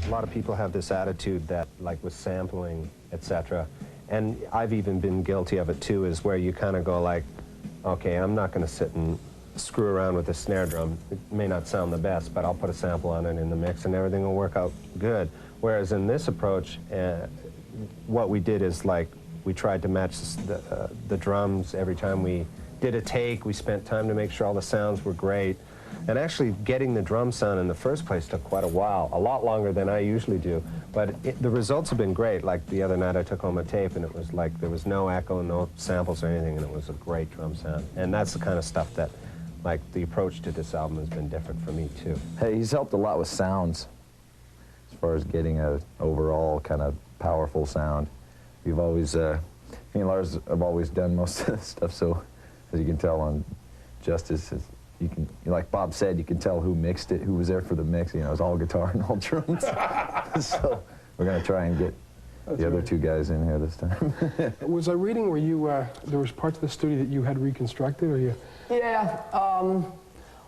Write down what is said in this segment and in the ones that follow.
A lot of people have this attitude that, like with sampling, etc., and I've even been guilty of it too, is where you kind of go like, okay, I'm not going to sit and screw around with the snare drum. It may not sound the best, but I'll put a sample on it in the mix and everything will work out good. Whereas in this approach, what we did is like, we tried to match the drums every time we did a take. We spent time to make sure all the sounds were great. And actually getting the drum sound in the first place took quite a while, a lot longer than I usually do. But the results have been great. Like the other night I took home a tape and it was like there was no echo, no samples or anything, and it was a great drum sound. And that's the kind of stuff that, like, the approach to this album has been different for me too. Hey, he's helped a lot with sounds as far as getting a overall kind of powerful sound. We've always, me and Lars have always done most of the stuff, so as you can tell on Justice, you can, like Bob said, you can tell who mixed it, who was there for the mix. You know, it's all guitar and all drums. So we're going to try and get the other two guys in here this time. Was I reading where you, there was parts of the studio that you had reconstructed, or you? Yeah,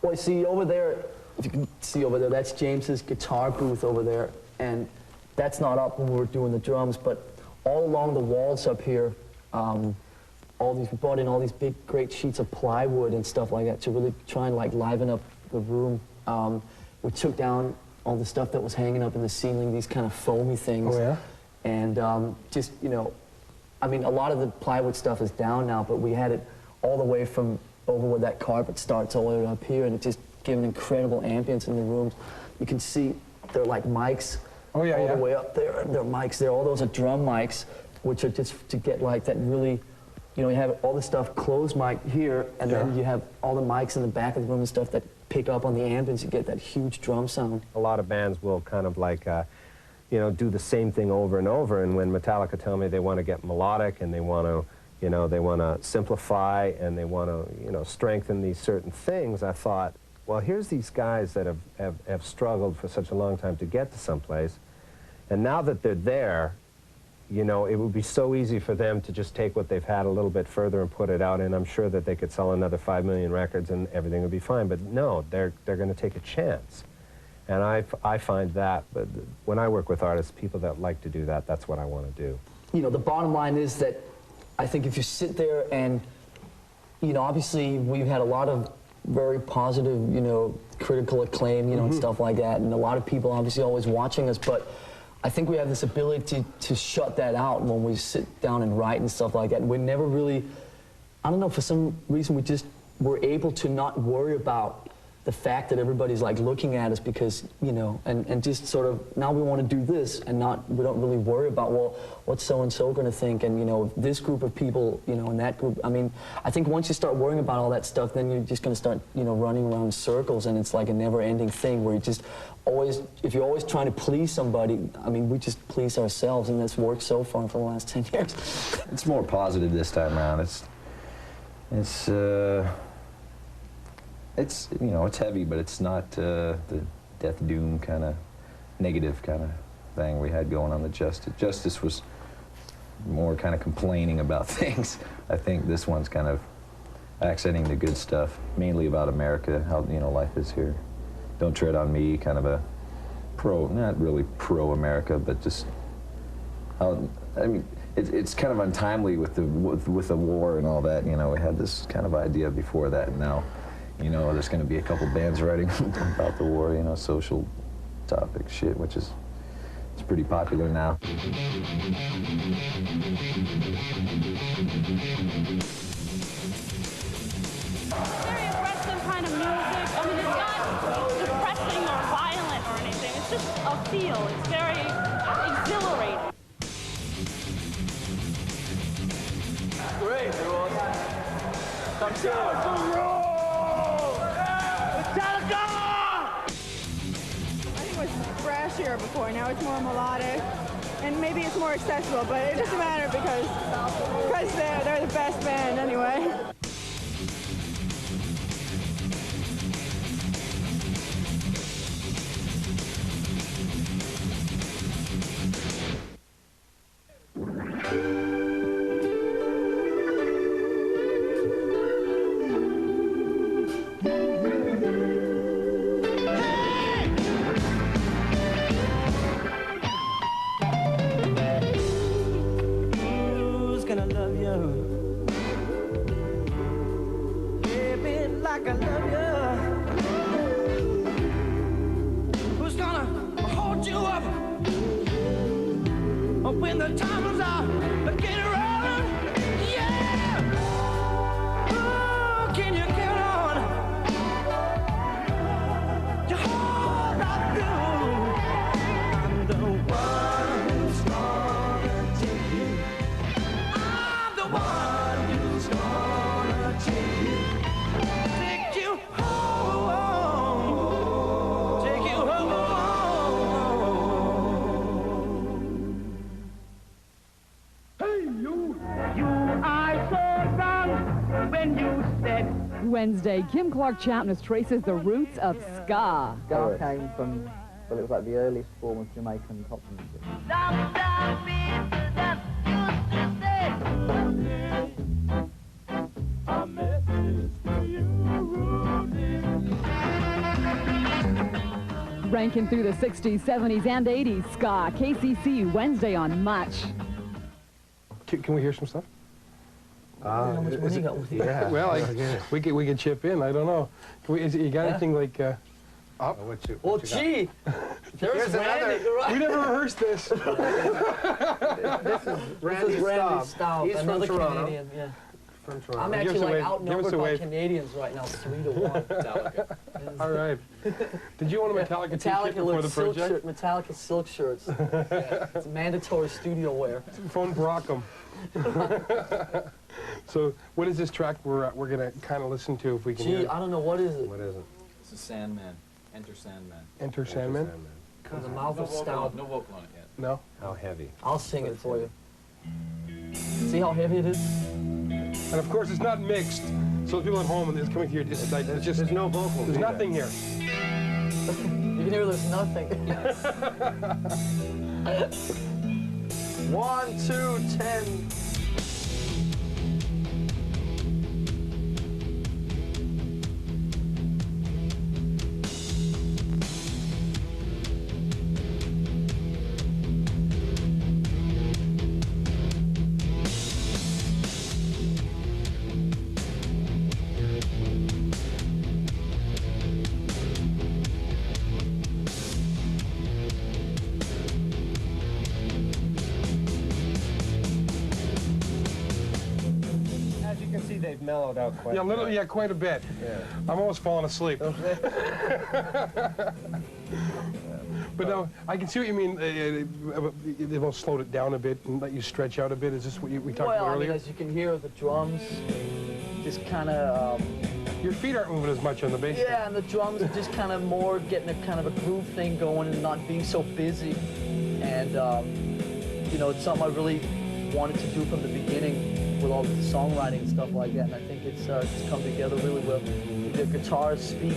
well, see over there, if you can see over there, that's James's guitar booth over there, and that's not up when we were doing the drums, but all along the walls up here, we brought in all these big, great sheets of plywood and stuff like that to really try and like liven up the room. We took down all the stuff that was hanging up in the ceiling, these kind of foamy things. Oh, yeah? And just, you know, I mean, a lot of the plywood stuff is down now, but we had it all the way from over where that carpet starts all the way up here, and it just gave an incredible ambience in the rooms. You can see they're like mics all the way up there, and they're mics there. All those are drum mics, which are just to get like that really, you know, you have all the stuff closed mic here, and then you have all the mics in the back of the room and stuff that pick up on the ambience. You get that huge drum sound. A lot of bands will kind of like, you know, do the same thing over and over, and when Metallica tell me they want to get melodic and they want to, you know, they want to simplify and they want to, you know, strengthen these certain things, I thought, well, here's these guys that have struggled for such a long time to get to someplace, and now that they're there, you know, it would be so easy for them to just take what they've had a little bit further and put it out, and I'm sure that they could sell another 5 million records and everything would be fine. But no, they're going to take a chance. And I find that, but when I work with artists, people that like to do that, that's what I want to do. You know, the bottom line is that I think if you sit there and, you know, obviously we've had a lot of very positive, you know, critical acclaim, you know, and stuff like that, and a lot of people obviously always watching us, but I think we have this ability to shut that out when we sit down and write and stuff like that. And we never really, I don't know, for some reason we just were able to not worry about the fact that everybody's like looking at us because, you know, and just sort of, now we want to do this and we don't really worry about, well, what's so-and-so going to think, and, you know, this group of people, you know, and that group. I mean, I think once you start worrying about all that stuff, then you're just going to start, you know, running around in circles, and it's like a never-ending thing where you just always, if you're always trying to please somebody, I mean, we just please ourselves, and that's worked so far for the last 10 years. It's more positive this time around. It's you know, it's heavy, but it's not the death doom kind of negative kind of thing we had going on the Justice. Justice was more kind of complaining about things. I think this one's kind of accenting the good stuff, mainly about America, how, you know, life is here. Don't tread on me, kind of a not really pro-America, but just how, I mean, it's kind of untimely with the war and all that. You know, we had this kind of idea before that, and now, you know, there's going to be a couple bands writing about the war, you know, social topic shit, which is, it's pretty popular now. Very aggressive kind of music. I mean, it's not depressing or violent or anything. It's just a feel. It's very exhilarating. Great, everyone. Come to it. Metallica! I think it was thrashier before. Now it's more melodic, and maybe it's more accessible. But it doesn't matter because they're the best band anyway. Wednesday, Kim Clark-Chapman traces the roots of ska. Ska came from, well, it was like the earliest form of Jamaican pop music. Ranking through the 60s, 70s, and 80s, ska, KCC, Wednesday on Much. Can we hear some stuff? How much money you got with you? Yeah. Well, we could chip in. I don't know. You got anything like up? Well, gee, there's Randy. We never rehearsed this. This is Randy Staub, He's from another Toronto. Canadian. Yeah. From Toronto. I'm Give us actually a like wave. outnumbered Give us a by wave. Canadians right now, 3-1. Metallica. All right. Did you want a Metallica t-shirt Metallica before the looks silk project? shirt, Metallica silk shirts. Yeah, it's mandatory studio wear. Phone Brockham. So, what is this track we're gonna kind of listen to if we can hear Gee, it? I don't know, what is it? What is it? It's a Sandman. Enter Sandman. Enter Sandman? From the mouth of Staub. No vocal on it yet. No? How heavy? I'll sing it for you. See how heavy it is? And of course, it's not mixed. So people at home and it's coming to your, it's like, it's just, There's no vocals. there's either. nothing here. You can hear there's nothing. 1, 2, 10. As you can see, they've mellowed out quite a bit. Yeah, quite a bit. Yeah. I'm almost falling asleep. But no, I can see what you mean. They've all slowed it down a bit and let you stretch out a bit. Is this what we talked Well, about I mean, earlier? as you can hear, the drums just kind of, Your feet aren't moving as much on the bass. yeah, and the drums are just kind of more getting a kind of a groove thing going and not being so busy. And, you know, it's something I really wanted to do from the beginning with all the songwriting and stuff like that. And I think it's come together really well. The guitars speak,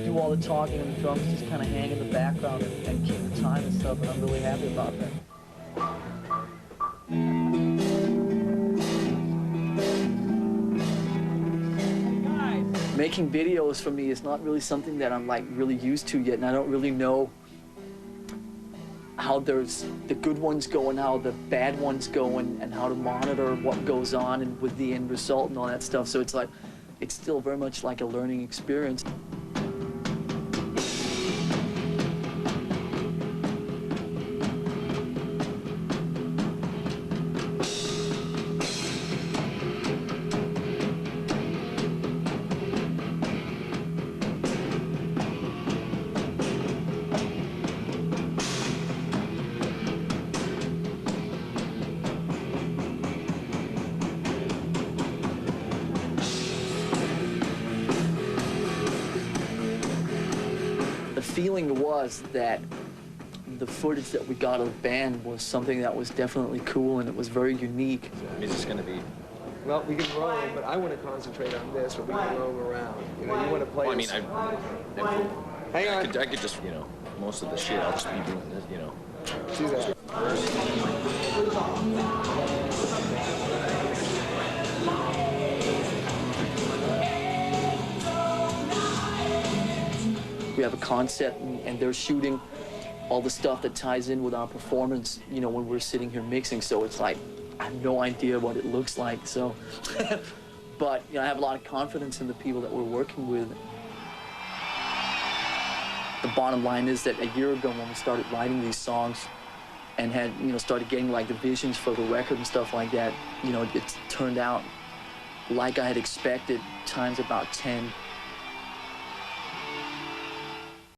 do all the talking, and the drums just kind of hang in the background and keep the time and stuff, and I'm really happy about that. Making videos for me is not really something that I'm like really used to yet, and I don't really know how there's the good ones go and how the bad ones go, and how to monitor what goes on and with the end result and all that stuff. So it's like, it's still very much like a learning experience. The feeling was that the footage that we got of the band was something that was definitely cool, and it was very unique. Is this going to be... Well, we can roam, but I want to concentrate on this, but we can roam around. You know, you want to play. Well, I mean, Hang on. I could just, you know, most of the shit, I'll just be doing this, you know. Do that. We have a concept, and they're shooting all the stuff that ties in with our performance, you know, when we're sitting here mixing. So it's like, I have no idea what it looks like. So, but, you know, I have a lot of confidence in the people that we're working with. The bottom line is that a year ago when we started writing these songs and had, you know, started getting like the visions for the record and stuff like that, you know, it turned out like I had expected times about 10.